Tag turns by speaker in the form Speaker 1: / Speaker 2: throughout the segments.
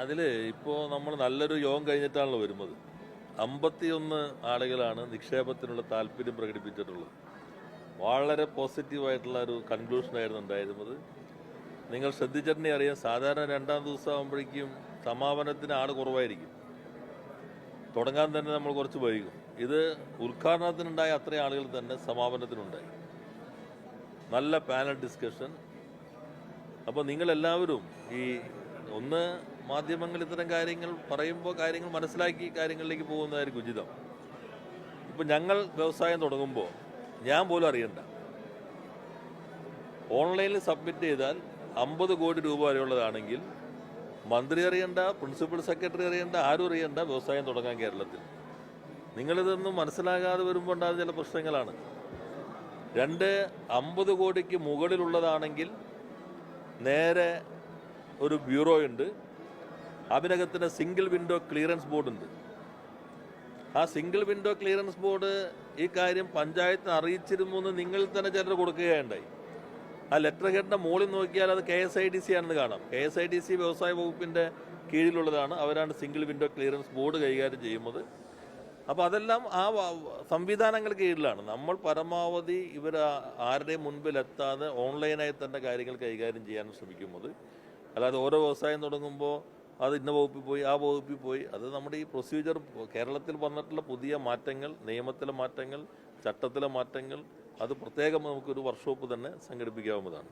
Speaker 1: അതിൽ ഇപ്പോൾ നമ്മൾ നല്ലൊരു യോഗം കഴിഞ്ഞിട്ടാണല്ലോ വരുന്നത്. 51 ആളുകളാണ് നിക്ഷേപത്തിനുള്ള താല്പര്യം പ്രകടിപ്പിച്ചിട്ടുള്ളത്. വളരെ പോസിറ്റീവായിട്ടുള്ള ഒരു കൺക്ലൂഷനായിരുന്നു ഉണ്ടായിരുന്നത്. നിങ്ങൾ ശ്രദ്ധിച്ചിട്ടുണ്ടെങ്കിൽ അറിയാം, സാധാരണ രണ്ടാം ദിവസം ആകുമ്പോഴേക്കും സമാപനത്തിന് ആൾ കുറവായിരിക്കും. തുടങ്ങാൻ തന്നെ നമ്മൾ കുറച്ച് വൈകും. ഇത് ഉദ്ഘാടനത്തിനുണ്ടായ അത്രയും ആളുകൾ തന്നെ സമാപനത്തിനുണ്ടായി. നല്ല പാനൽ ഡിസ്കഷൻ. അപ്പോൾ നിങ്ങളെല്ലാവരും ഈ ഒന്ന് മാധ്യമങ്ങൾ ഇത്തരം കാര്യങ്ങൾ പറയുമ്പോൾ കാര്യങ്ങൾ മനസ്സിലാക്കി കാര്യങ്ങളിലേക്ക് പോകുന്നതായിരിക്കും ഉചിതം. ഇപ്പം ഞങ്ങൾ വ്യവസായം തുടങ്ങുമ്പോൾ ഞാൻ പോലും അറിയണ്ട, ഓൺലൈനിൽ സബ്മിറ്റ് ചെയ്താൽ 50 കോടി രൂപ വരെയുള്ളതാണെങ്കിൽ മന്ത്രി അറിയണ്ട, പ്രിൻസിപ്പൽ സെക്രട്ടറി അറിയണ്ട, ആരും അറിയണ്ട വ്യവസായം തുടങ്ങാൻ കേരളത്തിൽ. നിങ്ങളിതൊന്നും മനസ്സിലാകാതെ വരുമ്പോൾ ഉണ്ടാകുന്ന ചില പ്രശ്നങ്ങളാണ്. 50 കോടിക്ക് മുകളിലുള്ളതാണെങ്കിൽ നേരെ ഒരു ബ്യൂറോ ഉണ്ട്, അതിനകത്തിന് സിംഗിൾ വിൻഡോ ക്ലിയറൻസ് ബോർഡ് ഉണ്ട്. ആ സിംഗിൾ വിൻഡോ ക്ലിയറൻസ് ബോർഡ് ഈ കാര്യം പഞ്ചായത്തിന് അറിയിച്ചിരുന്നു എന്ന് നിങ്ങൾ തന്നെ ചിലർ കൊടുക്കുകയുണ്ടായി. ആ ലെറ്റർ ഹെഡിൻ്റെ മുകളിൽ നോക്കിയാൽ അത് KSIDC ആണെന്ന് കാണാം. KSIDC വ്യവസായ വകുപ്പിൻ്റെ കീഴിലുള്ളതാണ്. അവരാണ് സിംഗിൾ വിൻഡോ ക്ലിയറൻസ് ബോർഡ് കൈകാര്യം ചെയ്യുന്നത്. അപ്പോൾ അതെല്ലാം ആ സംവിധാനങ്ങൾ കീഴിലാണ്. നമ്മൾ പരമാവധി ഇവർ ആരുടെയും മുൻപിലെത്താതെ ഓൺലൈനായി തന്നെ കാര്യങ്ങൾ കൈകാര്യം ചെയ്യാൻ ശ്രമിക്കുന്നത്. അല്ലാതെ ഓരോ വ്യവസായം തുടങ്ങുമ്പോൾ അത് ഇന്ന വകുപ്പിൽ പോയി ആ വകുപ്പിൽ പോയി, അത് നമ്മുടെ ഈ പ്രൊസീജിയർ കേരളത്തിൽ വന്നിട്ടുള്ള പുതിയ മാറ്റങ്ങൾ, നിയമത്തിലെ മാറ്റങ്ങൾ, ചട്ടത്തിലെ മാറ്റങ്ങൾ, അത് പ്രത്യേകം നമുക്കൊരു വർക്ക്ഷോപ്പ് തന്നെ സംഘടിപ്പിക്കാവുന്നതാണ്.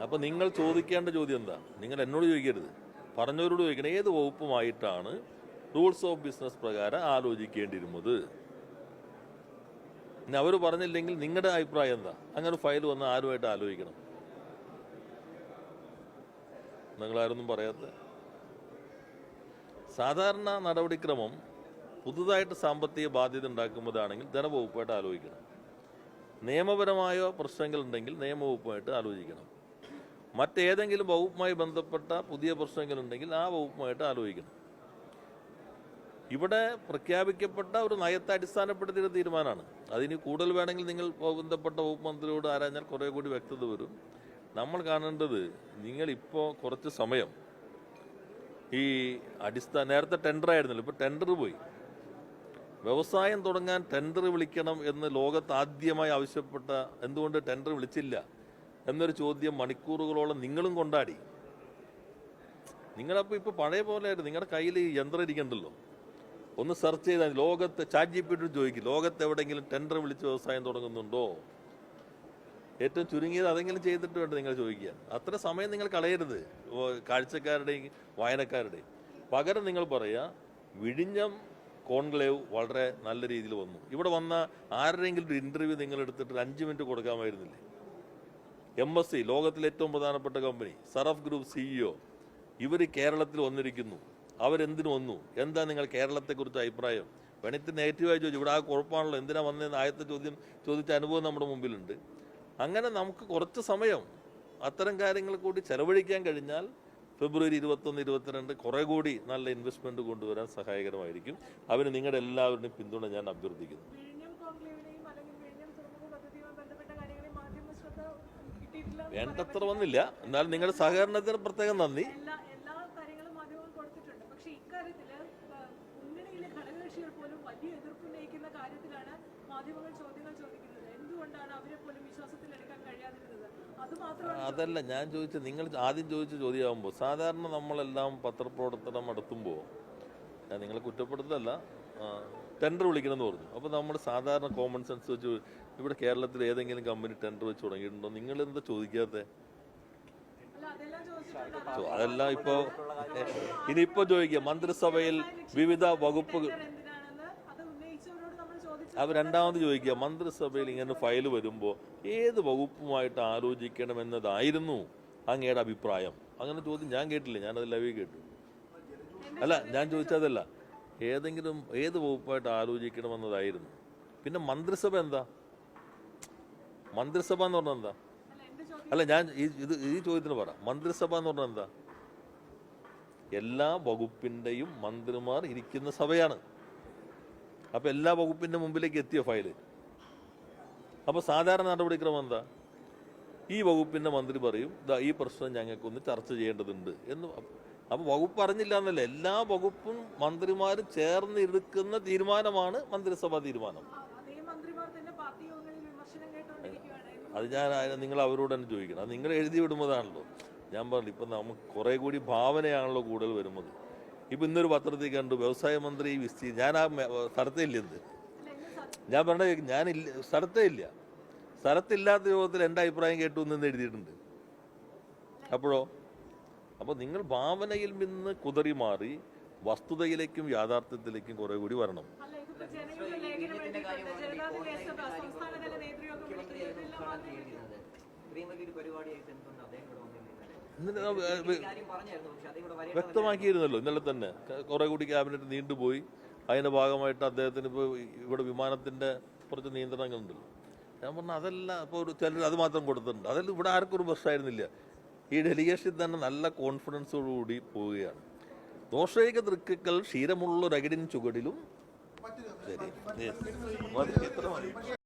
Speaker 1: അപ്പോൾ നിങ്ങൾ ചോദിക്കേണ്ട ചോദ്യം എന്താ? നിങ്ങൾ എന്നോട് ചോദിക്കരുത്, പറഞ്ഞവരോട് ചോദിക്കണം. ഏത് വകുപ്പുമായിട്ടാണ് റൂൾസ് ഓഫ് ബിസിനസ് പ്രകാരം ആലോചിക്കേണ്ടിയിരുന്നത്? ഇനി അവർ പറഞ്ഞില്ലെങ്കിൽ നിങ്ങളുടെ അഭിപ്രായം എന്താ? അങ്ങനെ ഫയൽ വന്ന് ആരുമായിട്ട് ആലോചിക്കണം? നിങ്ങളാരൊന്നും പറയാത്ത സാധാരണ നടപടിക്രമം, പുതുതായിട്ട് സാമ്പത്തിക ബാധ്യത ഉണ്ടാക്കുമ്പോഴാണെങ്കിൽ ധനവകുപ്പായിട്ട് ആലോചിക്കണം. നിയമപരമായ പ്രശ്നങ്ങളുണ്ടെങ്കിൽ നിയമവകുപ്പുമായിട്ട് ആലോചിക്കണം. മറ്റേതെങ്കിലും വകുപ്പുമായി ബന്ധപ്പെട്ട പുതിയ പ്രശ്നങ്ങളുണ്ടെങ്കിൽ ആ വകുപ്പുമായിട്ട് ആലോചിക്കണം. ഇവിടെ പ്രഖ്യാപിക്കപ്പെട്ട ഒരു നയത്തെ അടിസ്ഥാനപ്പെടുത്തിയ തീരുമാനമാണ്. അതിന് കൂടുതൽ വേണമെങ്കിൽ നിങ്ങൾ ബന്ധപ്പെട്ട വകുപ്പ് മന്ത്രിയോട് ആരാഞ്ഞാൽ കുറേ കൂടി വ്യക്തത വരും. നമ്മൾ കാണേണ്ടത്, നിങ്ങളിപ്പോൾ കുറച്ച് സമയം ഈ നേരത്തെ ടെൻഡർ ആയിരുന്നല്ലോ, ഇപ്പോൾ ടെൻഡർ പോയി. വ്യവസായം തുടങ്ങാൻ ടെൻഡർ വിളിക്കണം എന്ന് ലോകത്ത് ആദ്യമായി ആവശ്യപ്പെട്ട, എന്തുകൊണ്ട് ടെൻഡർ വിളിച്ചില്ല എന്നൊരു ചോദ്യം മണിക്കൂറുകളോളം നിങ്ങളും കൊണ്ടാടി. നിങ്ങളപ്പോൾ ഇപ്പോൾ പഴയ പോലെ ആയിരുന്നു. നിങ്ങളുടെ കയ്യിൽ ഈ യന്ത്രം ഇരിക്കണ്ടല്ലോ, ഒന്ന് സെർച്ച് ചെയ്താൽ ലോകത്ത് ChatGPT ചോദിക്കും, ലോകത്ത് എവിടെയെങ്കിലും ടെൻഡർ വിളിച്ച് വ്യവസായം തുടങ്ങുന്നുണ്ടോ? ഏറ്റവും ചുരുങ്ങിയത് അതെങ്കിലും ചെയ്തിട്ട് വേണ്ട നിങ്ങൾ ചോദിക്കാൻ. അത്ര സമയം നിങ്ങൾ കളയരുത് കാഴ്ചക്കാരുടെയും വായനക്കാരുടെയും. പകരം നിങ്ങൾ പറയുക, വിഴിഞ്ഞം കോൺക്ലേവ് വളരെ നല്ല രീതിയിൽ വന്നു. ഇവിടെ വന്ന ആരുടെയെങ്കിലും ഒരു ഇൻ്റർവ്യൂ നിങ്ങൾ എടുത്തിട്ട് 5 മിനിറ്റ് കൊടുക്കാമായിരുന്നില്ലേ? MSC, ലോകത്തിലെ ഏറ്റവും പ്രധാനപ്പെട്ട കമ്പനി, സറഫ് ഗ്രൂപ്പ് CEO, ഇവർ കേരളത്തിൽ വന്നിരിക്കുന്നു. അവരെന്തിനു വന്നു? എന്താ നിങ്ങൾ കേരളത്തെക്കുറിച്ച് അഭിപ്രായം? വേണമെങ്കിൽ നെഗറ്റീവായി ചോദിച്ചു, ഇവിടെ ആ കുഴപ്പമാണല്ലോ, എന്തിനാ വന്നതെന്ന് ആദ്യത്തെ ചോദ്യം ചോദിച്ച അനുഭവം നമ്മുടെ മുമ്പിലുണ്ട്. അങ്ങനെ നമുക്ക് കുറച്ച് സമയം അത്തരം കാര്യങ്ങൾ കൂടി ചെലവഴിക്കാൻ കഴിഞ്ഞാൽ ഫെബ്രുവരി 21, 22 കുറേ കൂടി നല്ല ഇൻവെസ്റ്റ്മെൻറ്റ് കൊണ്ടുവരാൻ സഹായകരമായിരിക്കും. അതിന് നിങ്ങളുടെ എല്ലാവരുടെയും പിന്തുണ ഞാൻ അഭ്യർത്ഥിക്കുന്നു. വേണ്ടത്ര വന്നില്ല, എന്നാൽ നിങ്ങളുടെ സഹകരണത്തിന് പ്രത്യേകം നന്ദി. അതല്ല ഞാൻ ചോദിച്ചത്. നിങ്ങൾ ആദ്യം ചോദിച്ച ചോദ്യമാകുമ്പോൾ, സാധാരണ നമ്മളെല്ലാം പത്രപ്രവർത്തനം നടത്തുമ്പോൾ, ഞാൻ നിങ്ങളെ കുറ്റപ്പെടുത്തല്ല, ടെൻഡർ വിളിക്കണമെന്ന് പറഞ്ഞു. അപ്പോൾ നമ്മൾ സാധാരണ കോമൺ സെൻസ് വെച്ച്, ഇവിടെ കേരളത്തിൽ ഏതെങ്കിലും കമ്പനി ടെൻഡർ വെച്ച് തുടങ്ങിയിട്ടുണ്ടോ? നിങ്ങൾ എന്താ ചോദിക്കാത്ത? അതെല്ലാം ഇപ്പോൾ ഇനിയിപ്പോൾ ചോദിക്കുക, മന്ത്രിസഭയിൽ വിവിധ വകുപ്പുകൾ. അവർ രണ്ടാമത് ചോദിക്കുക, മന്ത്രിസഭയിൽ ഇങ്ങനെ ഫയൽ വരുമ്പോൾ ഏത് വകുപ്പുമായിട്ട് ആലോചിക്കണമെന്നതായിരുന്നു അങ്ങയുടെ അഭിപ്രായം? അങ്ങനെ ചോദ്യം ഞാൻ കേട്ടില്ല, ഞാനത് ലൈവ് കേട്ടു. അല്ല, ഞാൻ ചോദിച്ചതല്ല, ഏത് വകുപ്പായിട്ട് ആലോചിക്കണമെന്നതായിരുന്നു. പിന്നെ മന്ത്രിസഭ എന്താ? മന്ത്രിസഭ എന്ന് പറഞ്ഞാൽ എന്താ? അല്ല, ഞാൻ ഈ ചോദ്യത്തിന് പറ, മന്ത്രിസഭ എന്ന് പറഞ്ഞാൽ എന്താ? എല്ലാ വകുപ്പിൻ്റെയും മന്ത്രിമാർ ഇരിക്കുന്ന സഭയാണ്. അപ്പോൾ എല്ലാ വകുപ്പിൻ്റെ മുമ്പിലേക്ക് എത്തിയ ഫയല്. അപ്പോൾ സാധാരണ നടപടിക്രമം എന്താ? ഈ വകുപ്പിൻ്റെ മന്ത്രി പറയും ഈ പ്രശ്നം ഞങ്ങൾക്കൊന്ന് ചർച്ച ചെയ്യേണ്ടതുണ്ട് എന്ന്. അപ്പോൾ വകുപ്പ് അറിഞ്ഞില്ല എന്നല്ല, എല്ലാ വകുപ്പും മന്ത്രിമാരും ചേർന്ന് എടുക്കുന്ന തീരുമാനമാണ് മന്ത്രിസഭാ തീരുമാനം. അത് നിങ്ങൾ അവരോട് തന്നെ ചോദിക്കണം. അത് നിങ്ങൾ എഴുതി വിടുന്നതാണല്ലോ. ഞാൻ പറഞ്ഞു, ഇപ്പം നമുക്ക് കുറേ കൂടി ഭാവനയാണല്ലോ കൂടുതൽ വരുന്നത്. ഇപ്പം ഇന്നൊരു പത്രത്തിൽ കണ്ടു വ്യവസായ മന്ത്രി ഞാൻ ആ സ്ഥലത്തേ ഇല്ല. എന്ത് ഞാൻ പറഞ്ഞ ഞാനില്ല, സ്ഥലത്തേ ഇല്ല. സ്ഥലത്തില്ലാത്ത യോഗത്തിൽ എൻ്റെ അഭിപ്രായം കേട്ടു എന്ന് എഴുതിയിട്ടുണ്ട്. അപ്പോൾ നിങ്ങൾ ഭാവനയിൽ നിന്ന് കുതറി മാറി വസ്തുതയിലേക്കും യാഥാർത്ഥ്യത്തിലേക്കും കുറെ കൂടി വരണം. വ്യക്തമാക്കിയിരുന്നല്ലോ ഇന്നലെ തന്നെ. കുറെ കൂടി ക്യാബിനറ്റ് നീണ്ടുപോയി. അതിന്റെ ഭാഗമായിട്ട് അദ്ദേഹത്തിന് ഇപ്പോൾ ഇവിടെ വിമാനത്തിന്റെ കുറച്ച് നിയന്ത്രണങ്ങളുണ്ടല്ലോ. ഞാൻ പറഞ്ഞ അതല്ല, ഇപ്പോൾ ഒരു ചിലർ അത് മാത്രം കൊടുത്തിട്ടുണ്ട്. അതെല്ലാം ഇവിടെ ആർക്കും ഒരു പ്രശ്നമായിരുന്നില്ല. ഈ ഡെലിഗേഷൻ തന്നെ നല്ല കോൺഫിഡൻസോടുകൂടി പോവുകയാണ്. ദോഷൈക ദൃക്കുകൾ ക്ഷീരമുള്ളൊരകിടിൻ ചുവടിലും ശരി.